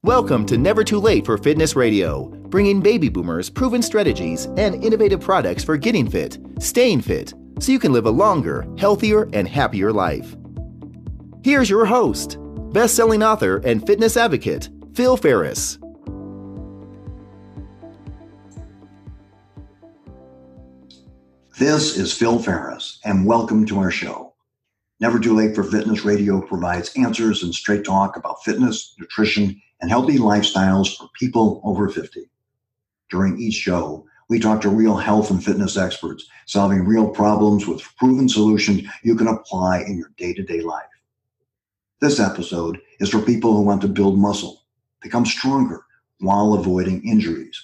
Welcome to Never Too Late for Fitness Radio, bringing baby boomers proven strategies and innovative products for getting fit, staying fit, so you can live a longer, healthier, and happier life. Here's your host, best-selling author and fitness advocate, Phil Ferris. This is Phil Ferris, and welcome to our show. Never Too Late for Fitness Radio provides answers and straight talk about fitness, nutrition, and healthy lifestyles for people over 50. During each show, we talk to real health and fitness experts, solving real problems with proven solutions you can apply in your day-to-day life. This episode is for people who want to build muscle, become stronger while avoiding injuries.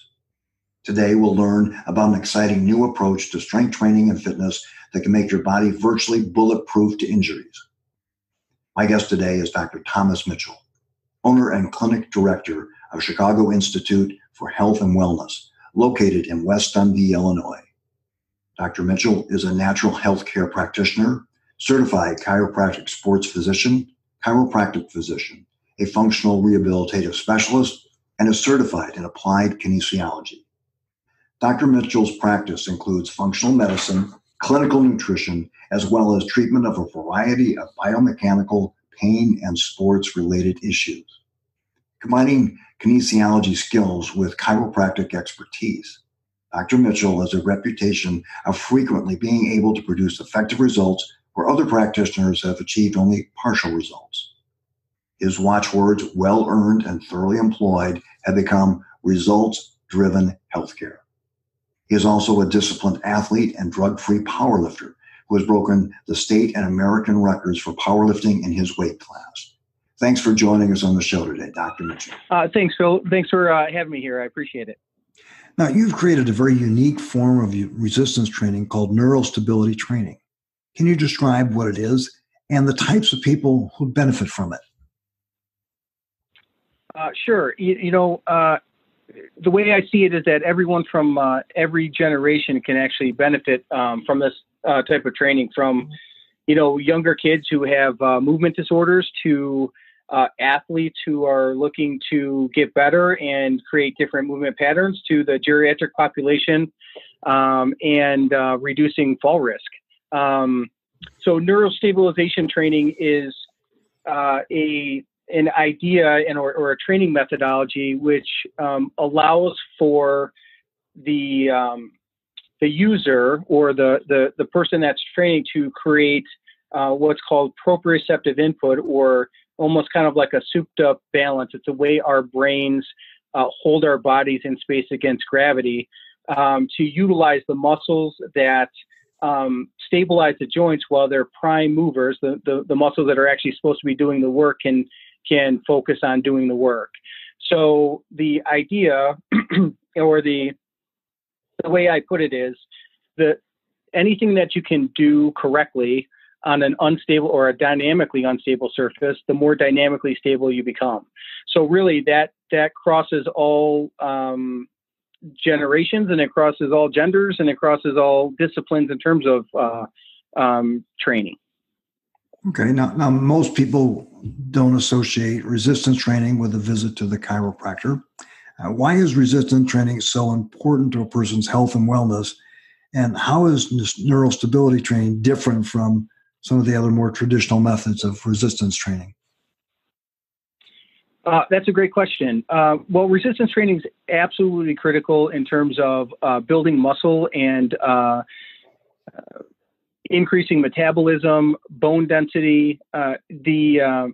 Today, we'll learn about an exciting new approach to strength training and fitness that can make your body virtually bulletproof to injuries. My guest today is Dr. Thomas Mitchell, owner and clinic director of Chicago Institute for Health and Wellness, located in West Dundee, Illinois. Dr. Mitchell is a natural healthcare practitioner, certified chiropractic sports physician, chiropractic physician, a functional rehabilitative specialist, and is certified in applied kinesiology. Dr. Mitchell's practice includes functional medicine, clinical nutrition, as well as treatment of a variety of biomechanical, pain, and sports-related issues. Combining kinesiology skills with chiropractic expertise, Dr. Mitchell has a reputation of frequently being able to produce effective results where other practitioners have achieved only partial results. His watchwords, well-earned and thoroughly employed, have become results-driven healthcare. He is also a disciplined athlete and drug-free powerlifter who has broken the state and American records for powerlifting in his weight class. Thanks for joining us on the show today, Dr. Mitchell. Thanks, Phil. Thanks for having me here. I appreciate it. Now, you've created a very unique form of resistance training called Neuro-Stability training. Can you describe what it is and the types of people who benefit from it? Sure. The way I see it is that everyone from every generation can actually benefit from this type of training, from younger kids who have movement disorders to athletes who are looking to get better and create different movement patterns, to the geriatric population and reducing fall risk. So neurostabilization training is an idea or a training methodology which allows for the user or the person that's training to create what's called proprioceptive input, or almost kind of like a souped up balance. It's the way our brains hold our bodies in space against gravity, to utilize the muscles that stabilize the joints while they're prime movers. The muscles that are actually supposed to be doing the work can focus on doing the work. So the idea or the way I put it is that anything that you can do correctly on an unstable or a dynamically unstable surface, the more dynamically stable you become. So really that crosses all generations, and it crosses all genders, and it crosses all disciplines in terms of training. Okay. Now most people don't associate resistance training with a visit to the chiropractor. Why is resistance training so important to a person's health and wellness? And how is neurostability training different from some of the other more traditional methods of resistance training? That's a great question. Well, resistance training is absolutely critical in terms of building muscle and increasing metabolism, bone density. The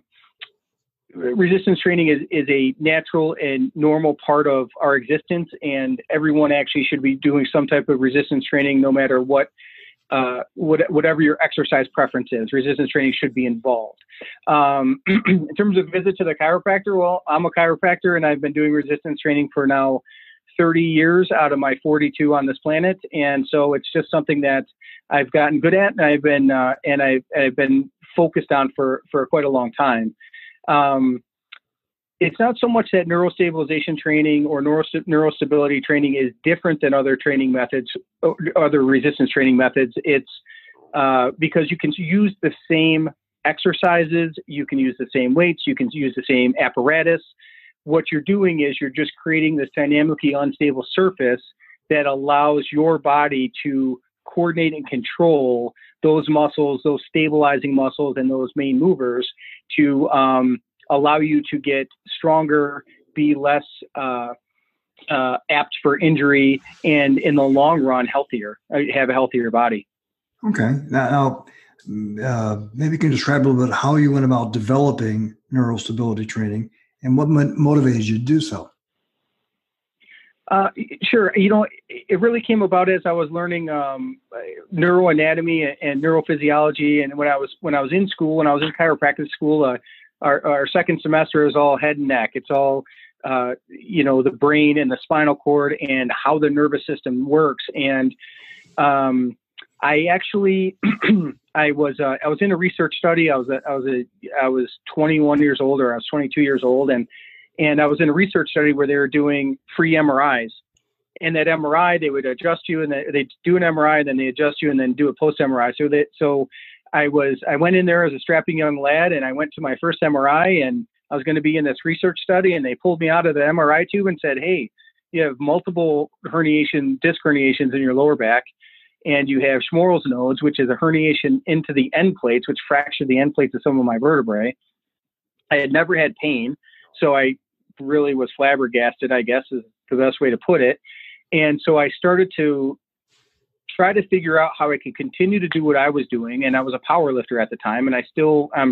resistance training is a natural and normal part of our existence, and everyone actually should be doing some type of resistance training, no matter whatever your exercise preference is. Resistance training should be involved. In terms of visit to the chiropractor, well, I'm a chiropractor, and I've been doing resistance training for now 30 years out of my 42 on this planet, and so it's just something that I've gotten good at, and I've been focused on for quite a long time. It's not so much that neurostabilization training or neurostability training is different than other training methods, other resistance training methods. It's because you can use the same exercises, you can use the same weights, you can use the same apparatus, what you're doing is you're just creating this dynamically unstable surface that allows your body to coordinate and control those muscles, those stabilizing muscles, and those main movers to allow you to get stronger, be less apt for injury, and in the long run, healthier, have a healthier body. Okay. Now maybe you can describe a little bit how you went about developing neurostability training and what motivated you to do so. Sure. It really came about as I was learning neuroanatomy and neurophysiology. And when I was in school, when I was in chiropractic school, our second semester is all head and neck. It's all, the brain and the spinal cord and how the nervous system works. And I actually, I was in a research study. I was 21 years old, or I was 22 years old, and I was in a research study where they were doing free MRIs. And that MRI, they would adjust you, and they'd do an MRI, and then they adjust you, and then do a post MRI. So I went in there as a strapping young lad, and I went to my first MRI, and I was going to be in this research study, and they pulled me out of the MRI tube and said, "Hey, you have multiple disc herniations in your lower back, and you have Schmorl's nodes, which is a herniation into the end plates, which fractured the end plates of some of my vertebrae." I had never had pain, so I really was flabbergasted, I guess is the best way to put it. And so I started to try to figure out how I could continue to do what I was doing. And I was a power lifter at the time, and I'm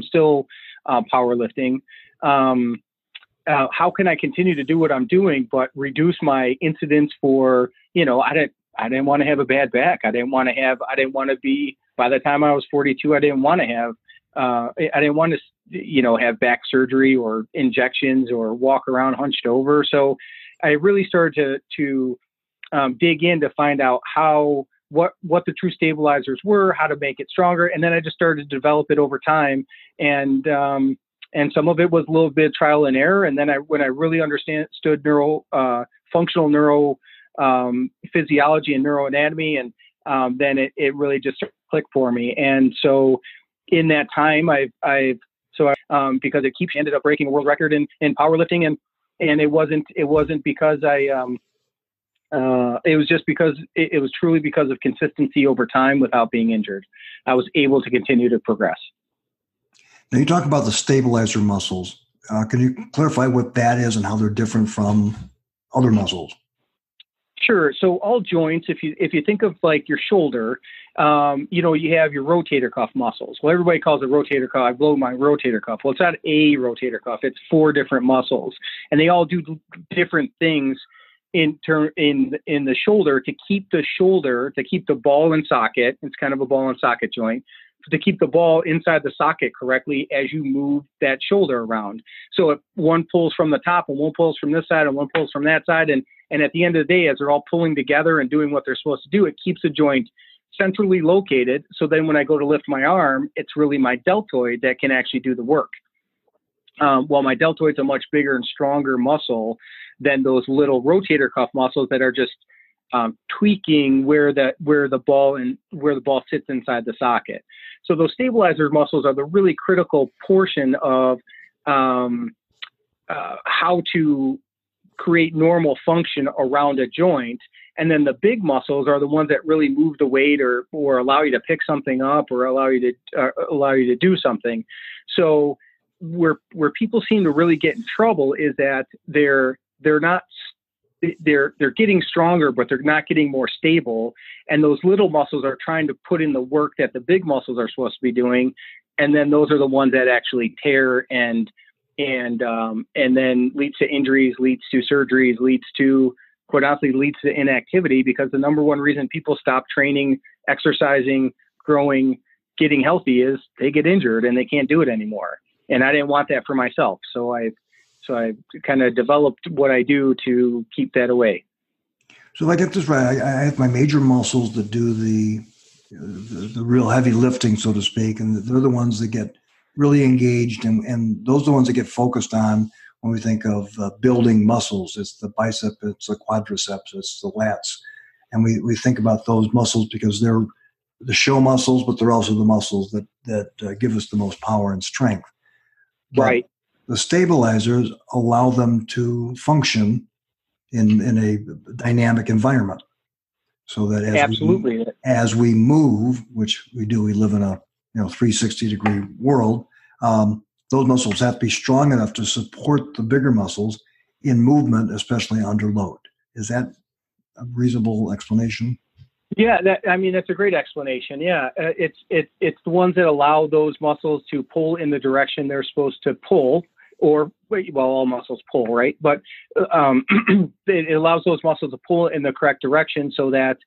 still powerlifting. How can I continue to do what I'm doing, but reduce my incidence for, I didn't want to have a bad back. I didn't want to be, by the time I was 42, I didn't want to have back surgery or injections or walk around hunched over. So I really started to dig in to find out what the true stabilizers were, how to make it stronger. And then I just started to develop it over time. And some of it was a little bit of trial and error. And then when I really understood functional neuro physiology and neuroanatomy, and then it really just clicked for me. And so in that time, because it ended up breaking a world record in powerlifting, and it wasn't because it was just because it was truly because of consistency over time without being injured. I was able to continue to progress. Now you talk about the stabilizer muscles. Can you clarify what that is and how they're different from other muscles? Sure. So all joints, if you think of like your shoulder, you have your rotator cuff muscles. Well, everybody calls it rotator cuff. I blow my rotator cuff. Well, it's not a rotator cuff. It's 4 different muscles, and they all do different things in the shoulder to keep the ball in socket. It's kind of a ball and socket joint, to keep the ball inside the socket correctly as you move that shoulder around. So if one pulls from the top and one pulls from this side and one pulls from that side, and at the end of the day, as they're all pulling together and doing what they're supposed to do, it keeps the joint centrally located. So then when I go to lift my arm, it's really my deltoid that can actually do the work. While my deltoid's a much bigger and stronger muscle than those little rotator cuff muscles that are just tweaking where the ball sits inside the socket. So those stabilizer muscles are the really critical portion of how to create normal function around a joint. And then the big muscles are the ones that really move the weight or allow you to pick something up or allow you to do something. So where people seem to really get in trouble is that they're getting stronger, but they're not getting more stable. And those little muscles are trying to put in the work that the big muscles are supposed to be doing. And then those are the ones that actually tear and then leads to injuries, leads to surgeries, leads to inactivity, because the number one reason people stop training, exercising, growing, getting healthy is they get injured and they can't do it anymore. And I didn't want that for myself. So I kind of developed what I do to keep that away. So if I get this right, I have my major muscles that do the real heavy lifting, so to speak, and they're the ones that get really engaged, and those are the ones that get focused on when we think of building muscles. It's the bicep, it's the quadriceps, it's the lats. And we think about those muscles because they're the show muscles, but they're also the muscles that give us the most power and strength. Right. the stabilizers allow them to function in a dynamic environment. So that as we move, which we do, we live in a 360-degree world. Those muscles have to be strong enough to support the bigger muscles in movement, especially under load. Is that a reasonable explanation? Yeah, that's a great explanation. Yeah, it's the ones that allow those muscles to pull in the direction they're supposed to pull, all muscles pull, right? But it allows those muscles to pull in the correct direction so that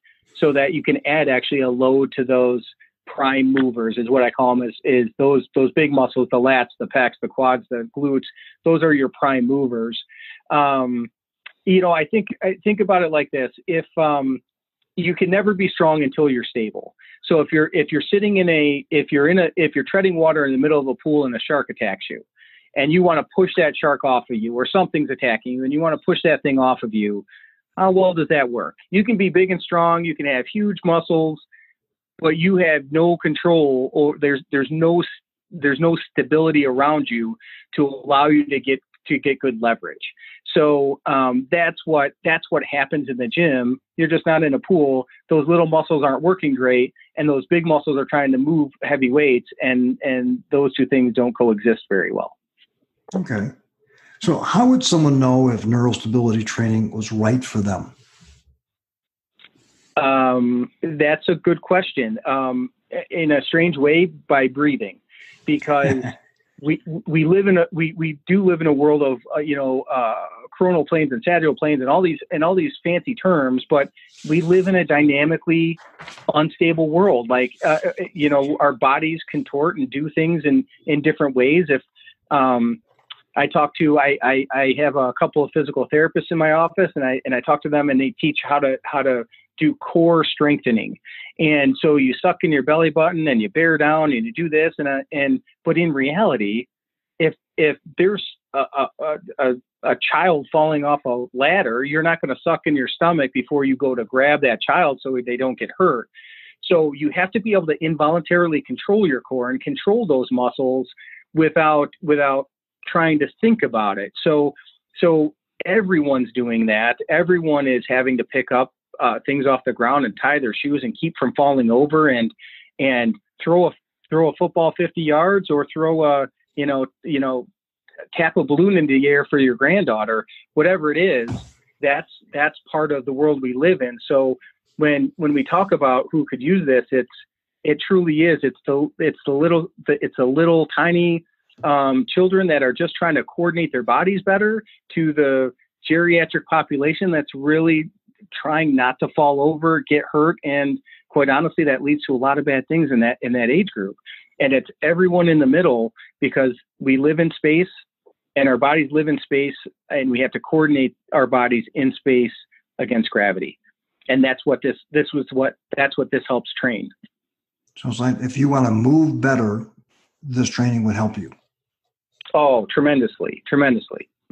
you can add actually a load to those prime movers, is what I call them, is those big muscles, the lats, the pecs, the quads, the glutes. Those are your prime movers. I think about it like this: if you can never be strong until you're stable. So if you're treading water in the middle of a pool and a shark attacks you, and you want to push that shark off of you, or something's attacking you and you want to push that thing off of you, how well does that work? You can be big and strong, you can have huge muscles, but you have no control, or there's no stability around you to allow you to get good leverage. So that's what happens in the gym. You're just not in a pool. Those little muscles aren't working great, and those big muscles are trying to move heavy weights, and those two things don't coexist very well. Okay. So how would someone know if neuro-stability training was right for them? That's a good question. In a strange way, by breathing, because we do live in a world of coronal planes and sagittal planes and all these fancy terms, but we live in a dynamically unstable world. Like our bodies contort and do things in different ways. If I have a couple of physical therapists in my office, and I talk to them, and they teach how to do core strengthening. And so you suck in your belly button and you bear down and you do this, but in reality, if there's a child falling off a ladder, you're not going to suck in your stomach before you go to grab that child so they don't get hurt. So you have to be able to involuntarily control your core and control those muscles without trying to think about it. So everyone's doing that. Everyone is having to pick up things off the ground and tie their shoes and keep from falling over and throw a football 50 yards, or throw a tap a balloon into the air for your granddaughter. Whatever it is, that's part of the world we live in. So when we talk about who could use this, it truly is. It's the little tiny children that are just trying to coordinate their bodies better, to the geriatric population that's really trying not to fall over, get hurt, and quite honestly, that leads to a lot of bad things in that age group. And it's everyone in the middle, because we live in space and our bodies live in space, and we have to coordinate our bodies in space against gravity. And that's what this helps train. So it's like, if you want to move better, this training would help you. Oh, tremendously.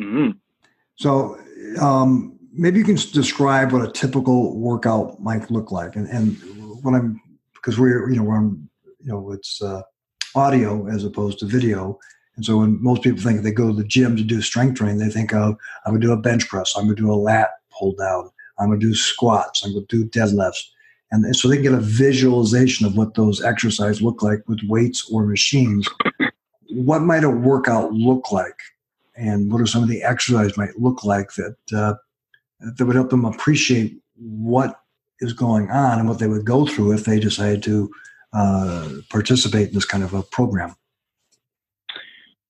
Mm-hmm. So maybe you can describe what a typical workout might look like. And because we're on, it's audio as opposed to video. And so when most people think they go to the gym to do strength training, they think of, I'm going to do a bench press, I'm going to do a lat pull down, I'm going to do squats, I'm going to do deadlifts. And so they can get a visualization of what those exercises look like with weights or machines. What might a workout look like? And what are some of the exercises might look like that would help them appreciate what is going on and what they would go through if they decided to participate in this kind of a program?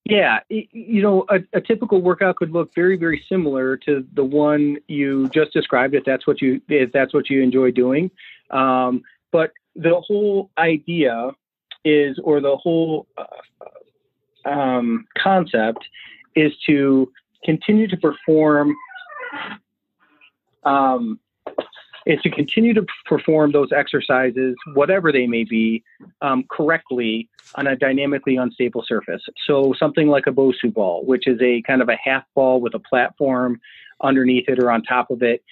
Yeah, a typical workout could look very, very similar to the one you just described, if that's what you enjoy doing. But the whole idea is, or the whole concept is to continue to perform those exercises, whatever they may be, correctly on a dynamically unstable surface. So something like a Bosu ball, which is a kind of a half ball with a platform underneath it or on top of it,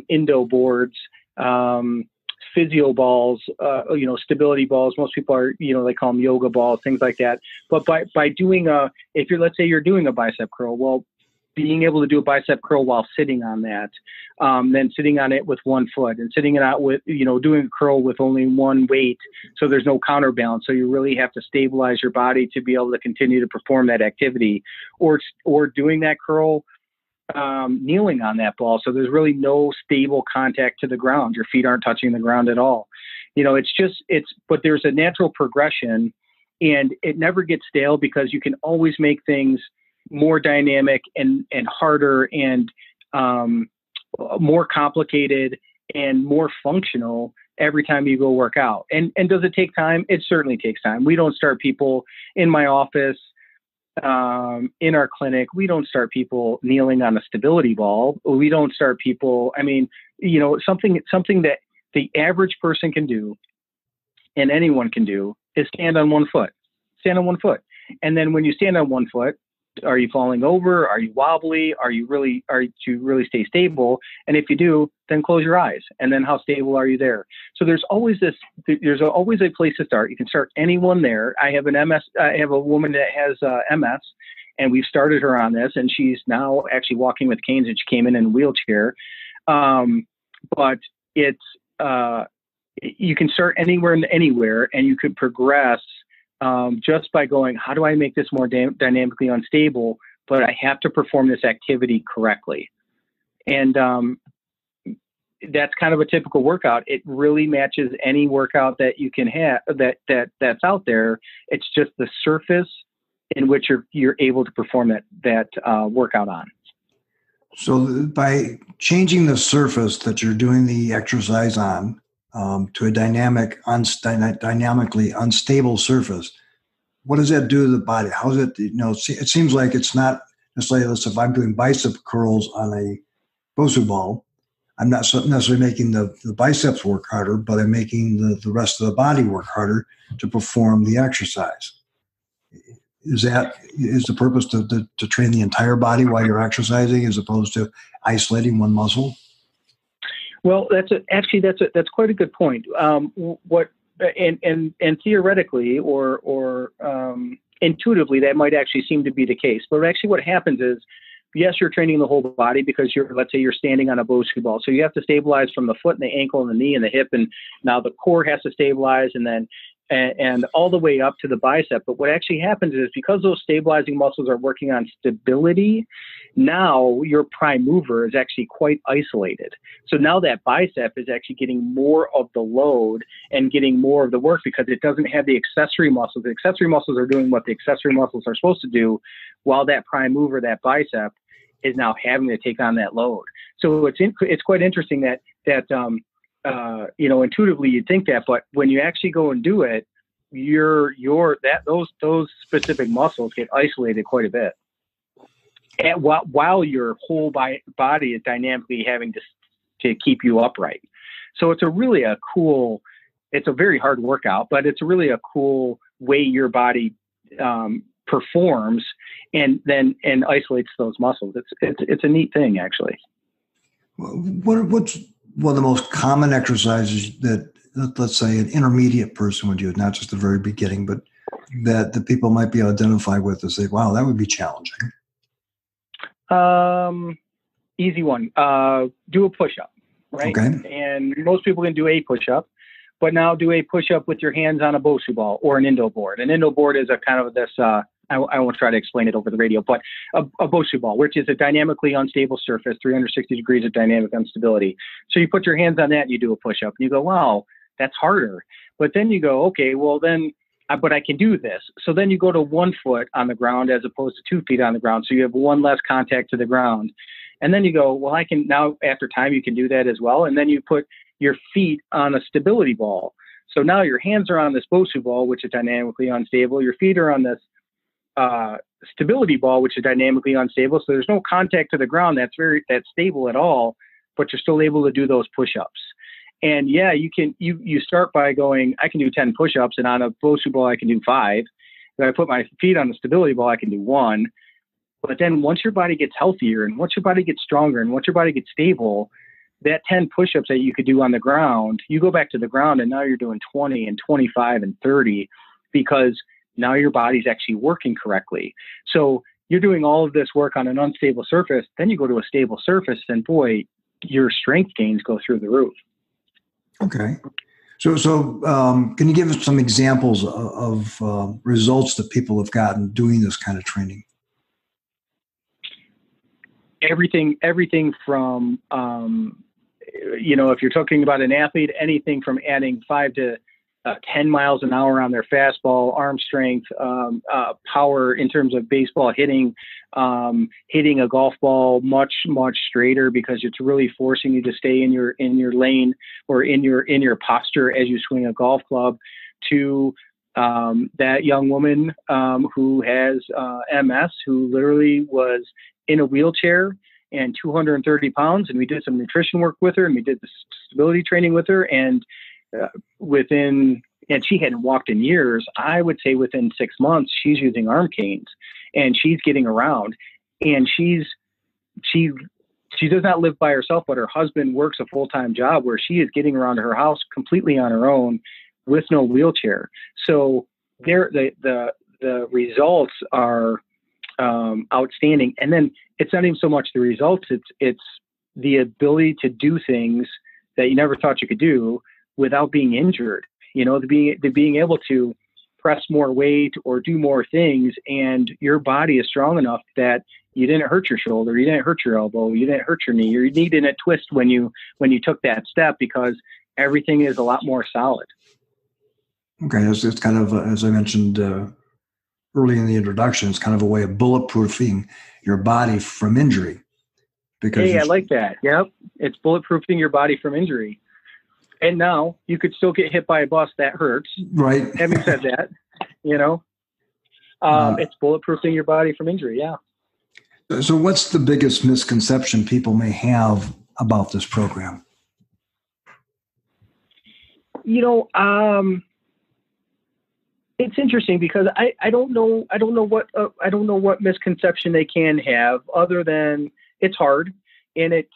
indo boards, physio balls, stability balls. Most people are, they call them yoga balls, things like that. But by doing let's say you're doing a bicep curl, well, being able to do a bicep curl while sitting on that, then sitting on it with one foot and sitting it out with, doing a curl with only one weight. So there's no counterbalance. So you really have to stabilize your body to be able to continue to perform that activity, or doing that curl, kneeling on that ball. So there's really no stable contact to the ground. Your feet aren't touching the ground at all. But there's a natural progression, and it never gets stale because you can always make things more dynamic and harder and more complicated and more functional every time you go work out. And does it take time? It certainly takes time. We don't start people in my office, in our clinic. We don't start people kneeling on a stability ball. We don't start people. Something that the average person can do and anyone can do is stand on one foot. And then when you stand on one foot, are you falling over? Are you wobbly? Do you really stay stable? And if you do, then close your eyes. And then how stable are you there? So there's always a place to start. You can start anyone there. I have a woman that has MS, and we've started her on this, and she's now actually walking with canes, and she came in a wheelchair. But you can start anywhere and anywhere, and you could progress just by going, how do I make this more dynamically unstable, but I have to perform this activity correctly? And that's kind of a typical workout. It really matches any workout that you can have that's out there. It's just the surface in which you're able to perform that workout on. So by changing the surface that you're doing the exercise on, to a dynamically unstable surface, what does that do to the body? How is it, it seems like it's not necessarily, if I'm doing bicep curls on a BOSU ball, I'm not necessarily making the biceps work harder, but I'm making the rest of the body work harder to perform the exercise. Is the purpose to train the entire body while you're exercising as opposed to isolating one muscle? Well, that's quite a good point. And theoretically or intuitively, that might actually seem to be the case. But actually, what happens is, yes, you're training the whole body because let's say you're standing on a BOSU ball, so you have to stabilize from the foot and the ankle and the knee and the hip, and now the core has to stabilize, and then and all the way up to the bicep. But what actually happens is, because those stabilizing muscles are working on stability, now your prime mover is actually quite isolated. So now that bicep is actually getting more of the load and getting more of the work because it doesn't have the accessory muscles. The accessory muscles are doing what the accessory muscles are supposed to do, while that prime mover, that bicep, is now having to take on that load. So it's quite interesting that intuitively you'd think that, but when you actually go and do it, those specific muscles get isolated quite a bit. And while your whole body is dynamically having to keep you upright. So it's it's a very hard workout, but it's really a cool way your body performs and isolates those muscles. It's a neat thing, actually. What's one of the most common exercises that, let's say, an intermediate person would use, not just the very beginning, but that the people might be identified with and say, wow, that would be challenging? Easy one. Do a push-up, right? Okay. And most people can do a push-up, but now do a push-up with your hands on a BOSU ball or an indo board. An indo board is a kind of this, I won't try to explain it over the radio, but a BOSU ball, which is a dynamically unstable surface, 360 degrees of dynamic instability. So you put your hands on that and you do a push-up and you go, wow, that's harder. But then you go, okay, well then, but I can do this. So then you go to 1 foot on the ground as opposed to 2 feet on the ground. So you have one less contact to the ground. And then you go, well, I can now, after time, you can do that as well. And then you put your feet on a stability ball. So now your hands are on this BOSU ball, which is dynamically unstable. Your feet are on this stability ball, which is dynamically unstable. So there's no contact to the ground that's stable at all, but you're still able to do those push-ups. And yeah, you start by going, I can do 10 push-ups, and on a BOSU ball, I can do 5. If I put my feet on the stability ball, I can do 1. But then once your body gets healthier and once your body gets stronger and once your body gets stable, that 10 push-ups that you could do on the ground, you go back to the ground and now you're doing 20 and 25 and 30 because now your body's actually working correctly. So you're doing all of this work on an unstable surface, then you go to a stable surface and boy, your strength gains go through the roof. Okay. So can you give us some examples of results that people have gotten doing this kind of training? Everything from, if you're talking about an athlete, anything from adding 5 to 10 miles an hour on their fastball, arm strength, power in terms of baseball hitting a golf ball much straighter because it's really forcing you to stay in your lane or in your posture as you swing a golf club, to that young woman who has MS, who literally was in a wheelchair and 230 pounds, and we did some nutrition work with her and we did the stability training with her, and and she hadn't walked in years. I would say within 6 months, she's using arm canes and she's getting around, and she does not live by herself, but her husband works a full-time job where she is getting around her house completely on her own with no wheelchair. So the results are outstanding. And then it's not even so much the results, it's the ability to do things that you never thought you could do without being injured, the being able to press more weight or do more things, and your body is strong enough that you didn't hurt your shoulder, you didn't hurt your elbow, you didn't hurt your knee, your knee didn't twist when you took that step, because everything is a lot more solid. Okay, it's kind of, as I mentioned early in the introduction, it's kind of a way of bulletproofing your body from injury. Because I like that. Yep, it's bulletproofing your body from injury. And now you could still get hit by a bus that hurts. Right. Having said that, it's bulletproofing your body from injury. Yeah. So what's the biggest misconception people may have about this program? It's interesting because I don't know what misconception they can have, other than it's hard, and it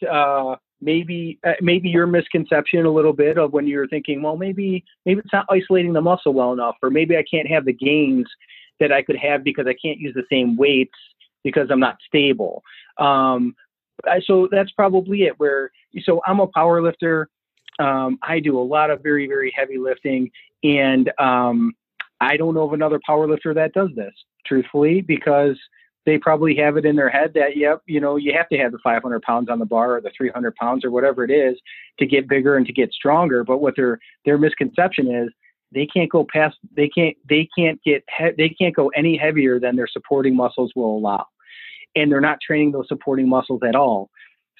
maybe your misconception a little bit of when you're thinking, well, maybe it's not isolating the muscle well enough, or maybe I can't have the gains that I could have because I can't use the same weights because I'm not stable. So that's probably it. So I'm a power lifter. I do a lot of very, very heavy lifting, and I don't know of another power lifter that does this, truthfully, because they probably have it in their head that, you have to have the 500 pounds on the bar or the 300 pounds or whatever it is to get bigger and to get stronger. But what their misconception is, they can't go any heavier than their supporting muscles will allow. And they're not training those supporting muscles at all.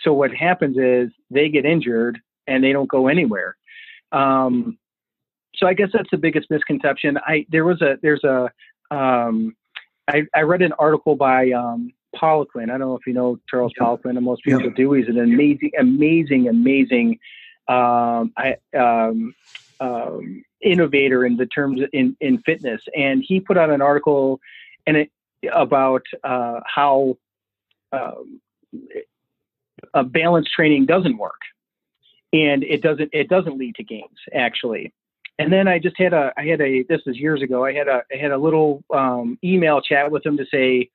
So what happens is they get injured and they don't go anywhere. So I guess that's the biggest misconception. I read an article by Poliquin. I don't know if you know Charles Poliquin, and most people do. He's an amazing innovator in the terms in fitness. And he put out an article about how a balanced training doesn't work, and it doesn't lead to gains, actually. And then I just this was years ago, I had a little email chat with him to say,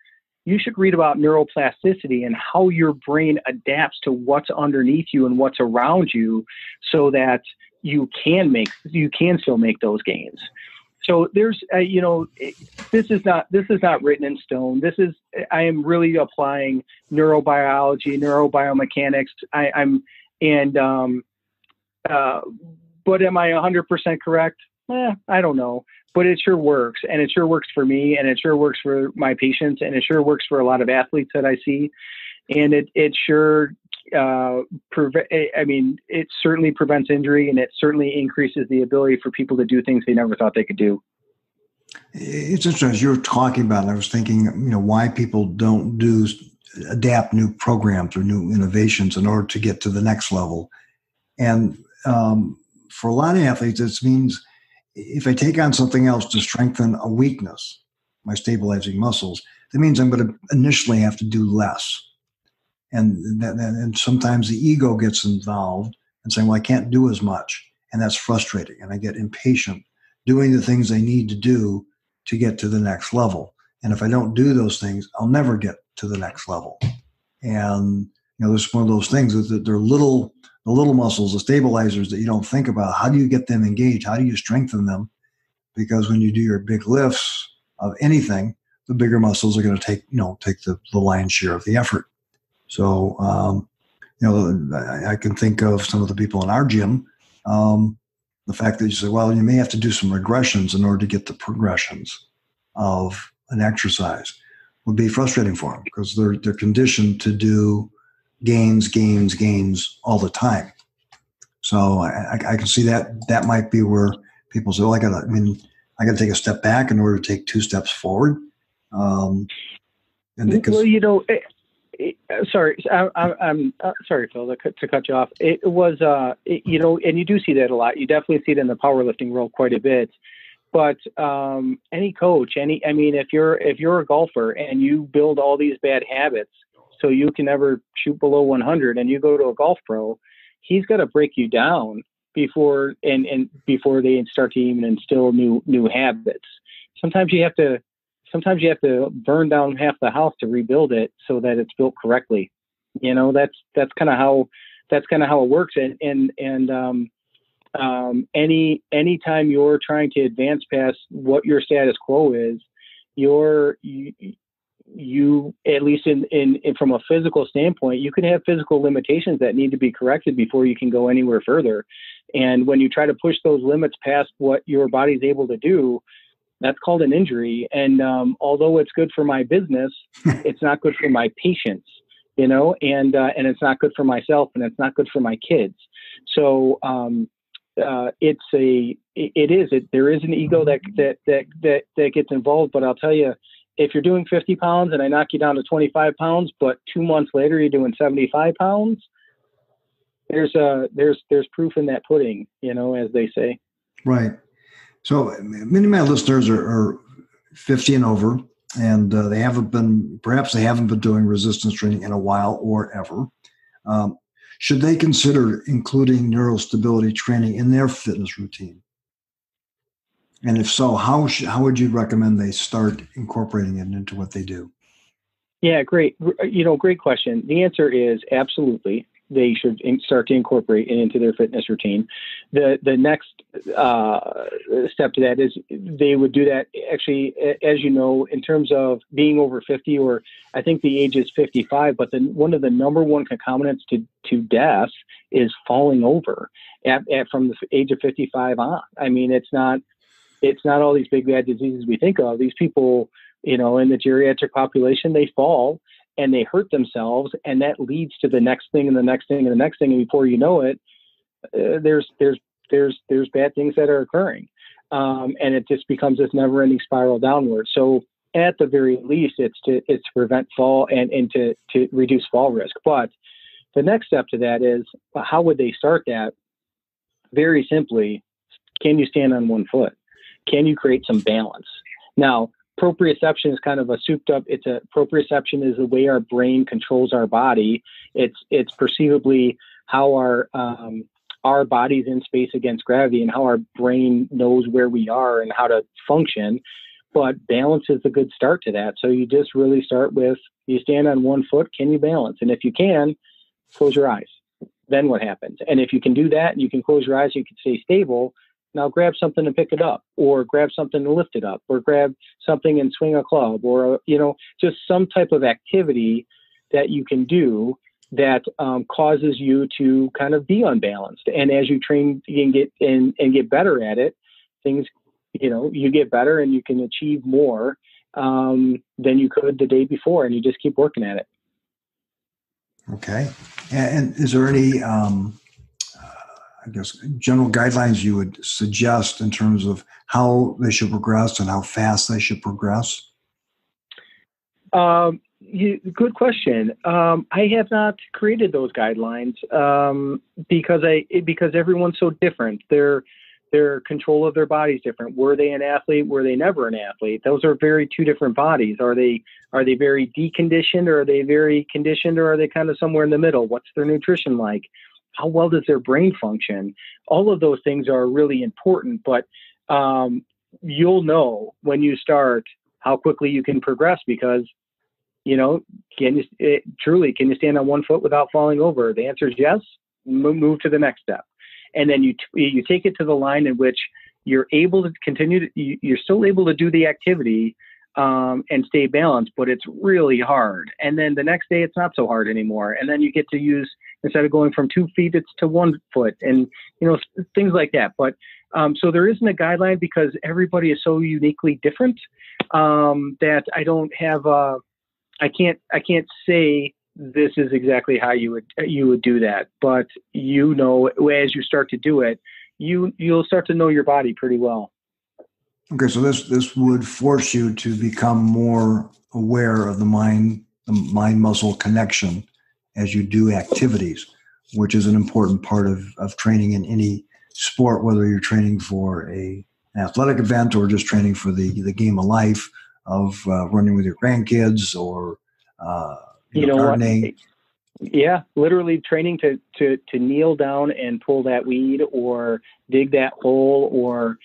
you should read about neuroplasticity and how your brain adapts to what's underneath you and what's around you, so that you can still make those gains. So there's, this is not written in stone. I am really applying neurobiology, neurobiomechanics. But am I 100% correct? I don't know, but it sure works, and it sure works for me, and it sure works for my patients, and it sure works for a lot of athletes that I see, and it sure it certainly prevents injury, and it certainly increases the ability for people to do things they never thought they could do. It's interesting, as you're talking about it, I was thinking, why people don't adapt new programs or new innovations in order to get to the next level. And for a lot of athletes, this means if I take on something else to strengthen a weakness, my stabilizing muscles, that means I'm going to initially have to do less. And sometimes the ego gets involved and saying, well, I can't do as much. And that's frustrating. And I get impatient doing the things I need to do to get to the next level. And if I don't do those things, I'll never get to the next level. And, there's one of those things that they're the little muscles, the stabilizers that you don't think about. How do you get them engaged? How do you strengthen them? Because when you do your big lifts of anything, the bigger muscles are going to take the lion's share of the effort. So, I can think of some of the people in our gym, the fact that you say, well, you may have to do some regressions in order to get the progressions of an exercise would be frustrating for them because they're conditioned to do gains all the time. So I can see that might be where people say, well, I got to take a step back in order to take 2 steps forward. Sorry, I'm sorry, Phil, to cut you off. It was, and you do see that a lot. You definitely see it in the powerlifting world quite a bit. But any coach, if you're a golfer and you build all these bad habits so you can never shoot below 100, and you go to a golf pro, he's got to break you down before they start to even instill new habits. Sometimes you have to burn down half the house to rebuild it so that it's built correctly. That's kind of how it works. Any time you're trying to advance past what your status quo is, you at least in from a physical standpoint, you can have physical limitations that need to be corrected before you can go anywhere further. And when you try to push those limits past what your body's able to do, that's called an injury. And although it's good for my business, it's not good for my patients, and it's not good for myself, and it's not good for my kids. So there is an ego that gets involved. But I'll tell you, if you're doing 50 pounds and I knock you down to 25 pounds, but 2 months later you're doing 75 pounds, there's proof in that pudding, as they say. Right. So many of my listeners are 50 and over, and they haven't been doing resistance training in a while or ever. Should they consider including neuro-stability training in their fitness routine? And if so, how would you recommend they start incorporating it into what they do? Yeah, great. Great question. The answer is absolutely. They should start to incorporate it into their fitness routine. The next step to that is they would do that actually, as you know, in terms of being over 50, or I think the age is 55, but one of the number one concomitants to death is falling over from the age of 55 on. It's not all these big bad diseases we think of. These people, in the geriatric population, they fall and they hurt themselves, and that leads to the next thing and the next thing and the next thing. And before you know it, there's bad things that are occurring. And it just becomes this never ending spiral downward. So at the very least, it's to prevent fall and to reduce fall risk. But the next step to that is, how would they start that? Very simply, can you stand on one foot? Can you create some balance? Now, proprioception is kind of a souped up. Proprioception is the way our brain controls our body. It's perceivably how our body's in space against gravity and how our brain knows where we are and how to function. But balance is a good start to that. So you just really start with, you stand on one foot, can you balance? And if you can, close your eyes. Then what happens? And if you can do that and you can close your eyes, you can stay stable. Now grab something and pick it up, or grab something and lift it up, or grab something and swing a club, or, just some type of activity that you can do that causes you to kind of be unbalanced. And as you train and get better at it, things, you get better and you can achieve more than you could the day before, and you just keep working at it. Okay. And is there any, general guidelines you would suggest in terms of how they should progress and how fast they should progress? Good question. I have not created those guidelines because everyone's so different. There their control of their body is different. Were they an athlete? Were they never an athlete? Those are very two different bodies. Are they very deconditioned, or are they very conditioned, or are they kind of somewhere in the middle? What's their nutrition like? How well does their brain function? All of those things are really important, but you'll know when you start how quickly you can progress, because, can you stand on one foot without falling over? The answer is yes. Move to the next step. And then you take it to the line in which you're able to continue you're still able to do the activity and stay balanced, but it's really hard. And then the next day it's not so hard anymore. And then you get to use, instead of going from 2 feet, it's to 1 foot, and things like that. But so there isn't a guideline, because everybody is so uniquely different that I don't have I can't say this is exactly how you would do that. But as you start to do it, you'll start to know your body pretty well. Okay, so this would force you to become more aware of the mind-muscle connection as you do activities, which is an important part of training in any sport, whether you're training for an athletic event or just training for the game of life of running with your grandkids or gardening. Yeah, literally training to kneel down and pull that weed or dig that hole, or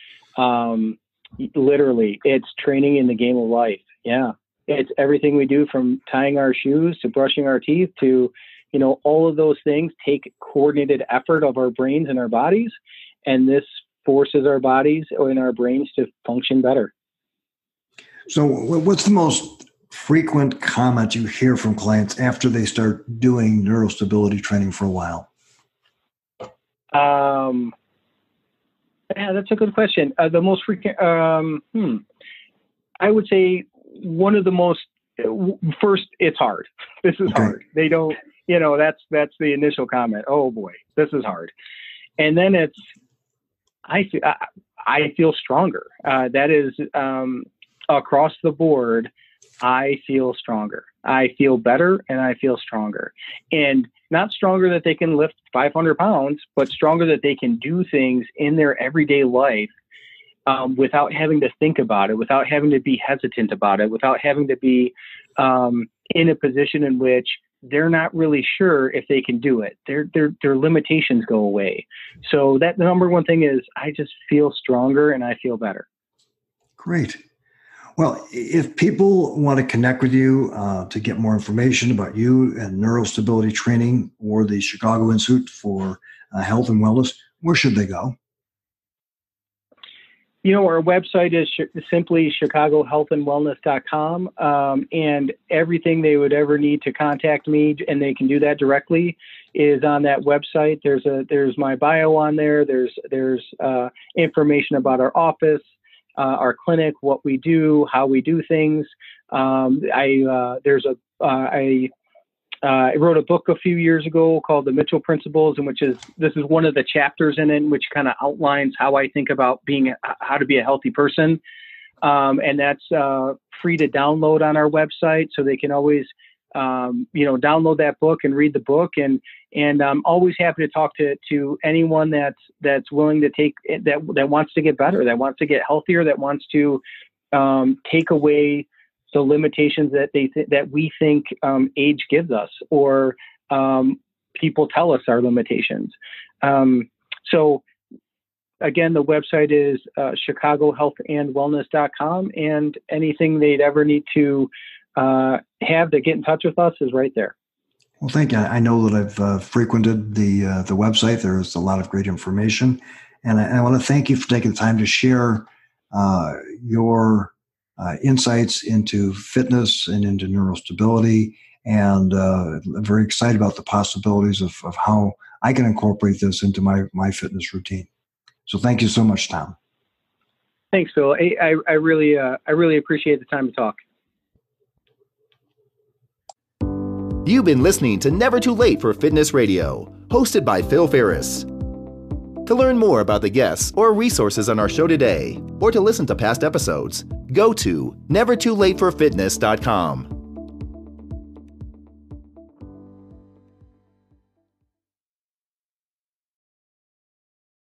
literally it's training in the game of life. Yeah, it's everything we do, from tying our shoes to brushing our teeth to, all of those things take coordinated effort of our brains and our bodies, and this forces our bodies and our brains to function better. So what's the most frequent comment you hear from clients after they start doing neurostability training for a while? Yeah, that's a good question. The most frequent, I would say one of the most, first, it's hard. This is hard. They don't, that's the initial comment. Oh boy, this is hard. And then it's, I feel stronger. That is, across the board, I feel stronger. I feel better, and I feel stronger. And not stronger that they can lift 500 pounds, but stronger that they can do things in their everyday life without having to think about it, without having to be hesitant about it, without having to be in a position in which they're not really sure if they can do it. Their limitations go away. So that the number one thing is, I just feel stronger and I feel better. Great. Well, if people want to connect with you to get more information about you and neurostability training or the Chicago Institute for Health and Wellness, where should they go? Our website is simply chicagohealthandwellness.com, and everything they would ever need to contact me, and they can do that directly, is on that website. There's my bio on there. There's information about our office, our clinic, what we do, how we do things. I wrote a book a few years ago called The Mitchell Principles, and this is one of the chapters in it, which kind of outlines how I think about how to be a healthy person. And that's free to download on our website, so they can always, download that book and read the book. And I'm always happy to talk to anyone that's willing to that wants to get better, that wants to get healthier, that wants to take away the limitations that we think age gives us, or people tell us our limitations. So again, the website is chicagohealthandwellness.com, and anything they'd ever need to have to get in touch with us is right there. Well, thank you. I know that I've frequented the website. There's a lot of great information, and I want to thank you for taking the time to share your insights into fitness and into neurostability, and I'm very excited about the possibilities of how I can incorporate this into my fitness routine. So thank you so much, Tom. Thanks, Phil. I really appreciate the time to talk. You've been listening to Never Too Late for Fitness Radio, hosted by Phil Ferris. To learn more about the guests or resources on our show today, or to listen to past episodes, go to nevertoolateforfitness.com.